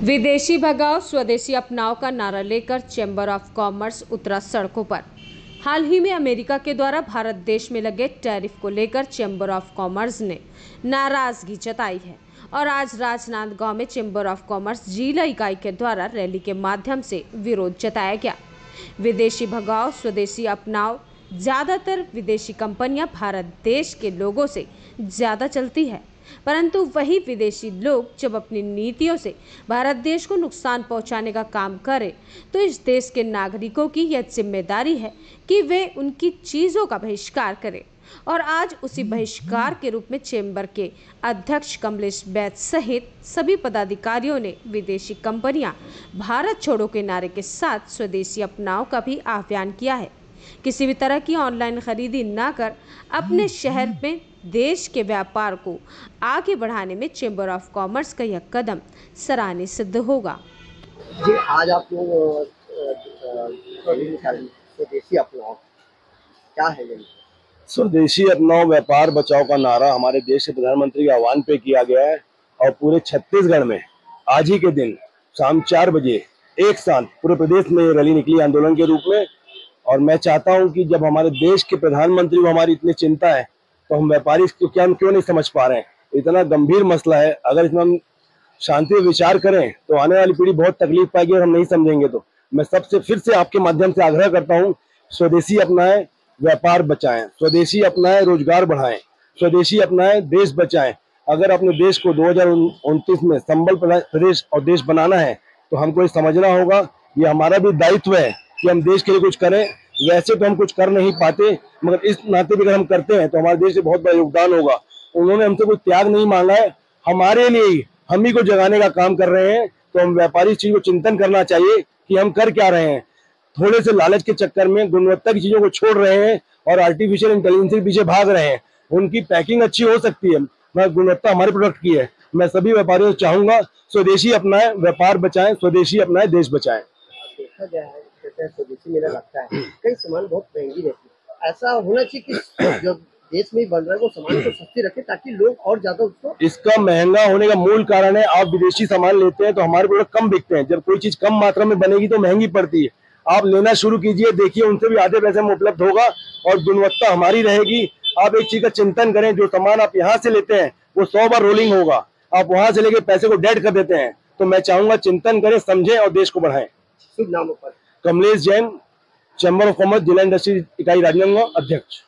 विदेशी भगाओ स्वदेशी अपनाओ का नारा लेकर चैम्बर ऑफ कॉमर्स उतरा सड़कों पर। हाल ही में अमेरिका के द्वारा भारत देश में लगे टैरिफ को लेकर चैम्बर ऑफ कॉमर्स ने नाराजगी जताई है और आज राजनांदगांव में चैम्बर ऑफ कॉमर्स जिला इकाई के द्वारा रैली के माध्यम से विरोध जताया गया। विदेशी भगाओ स्वदेशी अपनाओ। ज़्यादातर विदेशी कंपनियां भारत देश के लोगों से ज़्यादा चलती है, परंतु वही विदेशी लोग जब अपनी नीतियों से भारत देश को नुकसान पहुंचाने का काम करें तो इस देश के नागरिकों की यह जिम्मेदारी है कि वे उनकी चीज़ों का बहिष्कार करें। और आज उसी बहिष्कार के रूप में चैम्बर के अध्यक्ष कमलेश बैद सहित सभी पदाधिकारियों ने विदेशी कंपनियां भारत छोड़ो के नारे के साथ स्वदेशी अपनाओ का भी आह्वान किया है। किसी भी तरह की ऑनलाइन खरीदी न कर अपने शहर में देश के व्यापार को आगे बढ़ाने में चैम्बर ऑफ कॉमर्स का यह कदम सराहनीय सिद्ध होगा। जी, आज आप लोग स्वदेशी अपनाओ क्या है? स्वदेशी अपनाओ व्यापार बचाओ का नारा हमारे देश के प्रधानमंत्री के आह्वान पे किया गया है और पूरे छत्तीसगढ़ में आज ही के दिन शाम 4 बजे एक साथ पूरे प्रदेश में रैली निकली आंदोलन के रूप में। और मैं चाहता हूं कि जब हमारे देश के प्रधानमंत्री को हमारी इतनी चिंता है तो हम व्यापारी इसको क्यों नहीं समझ पा रहे हैं। इतना गंभीर मसला है, अगर इसमें हम शांति में विचार करें तो आने वाली पीढ़ी बहुत तकलीफ पाएगी और हम नहीं समझेंगे। तो मैं सबसे फिर से आपके माध्यम से आग्रह करता हूँ, स्वदेशी अपनाएं, व्यापार बचाएं, स्वदेशी अपनाएं, रोजगार बढ़ाएं, स्वदेशी अपनाएं, देश बचाएं। अगर अपने देश को 2029 में संबल प्रदेश और देश बनाना है तो हमको ये समझना होगा, ये हमारा भी दायित्व है कि हम देश के लिए कुछ करें। वैसे तो हम कुछ कर नहीं पाते, मगर इस नाते भी अगर हम करते हैं तो हमारे देश से बहुत बड़ा योगदान होगा। उन्होंने हमसे कोई त्याग नहीं मांगा है, हमारे लिए ही हम ही को जगाने का काम कर रहे हैं। तो हम व्यापारी इस चीज को चिंतन करना चाहिए कि हम कर क्या रहे हैं। थोड़े से लालच के चक्कर में गुणवत्ता की चीजों को छोड़ रहे हैं और आर्टिफिशियल इंटेलिजेंस के पीछे भाग रहे हैं। उनकी पैकिंग अच्छी हो सकती है मगर गुणवत्ता हमारे प्रोडक्ट की है। मैं सभी व्यापारियों से चाहूंगा, स्वदेशी अपनाएं, व्यापार बचाएं, स्वदेशी अपनाएं, देश बचाएं। देखा गया है स्वदेशी, मेरा लगता है कई सामान बहुत महंगी रहती है। ऐसा होना चाहिए कि जो देश में बन रहा है वो सामान को सस्ती रखे ताकि लोग और ज्यादा उसको। इसका महंगा होने का मूल कारण है, आप विदेशी सामान लेते हैं तो हमारे प्रोडक्ट कम बिकते हैं। जब कोई चीज कम मात्रा में बनेगी तो महंगी पड़ती है। आप लेना शुरू कीजिए, देखिए उनसे भी आधे पैसे में उपलब्ध होगा और गुणवत्ता हमारी रहेगी। आप एक चीज का चिंतन करें, जो सामान आप यहाँ से लेते हैं वो 100 बार रोलिंग होगा, आप वहां से लेके पैसे को डेड कर देते हैं। तो मैं चाहूंगा चिंतन करें, समझें और देश को बढ़ाएं। शुभ नामों पर Kamlesh Jain, chamber of commerce जिला इंडस्ट्री इकाई राजनांदगांव अध्यक्ष।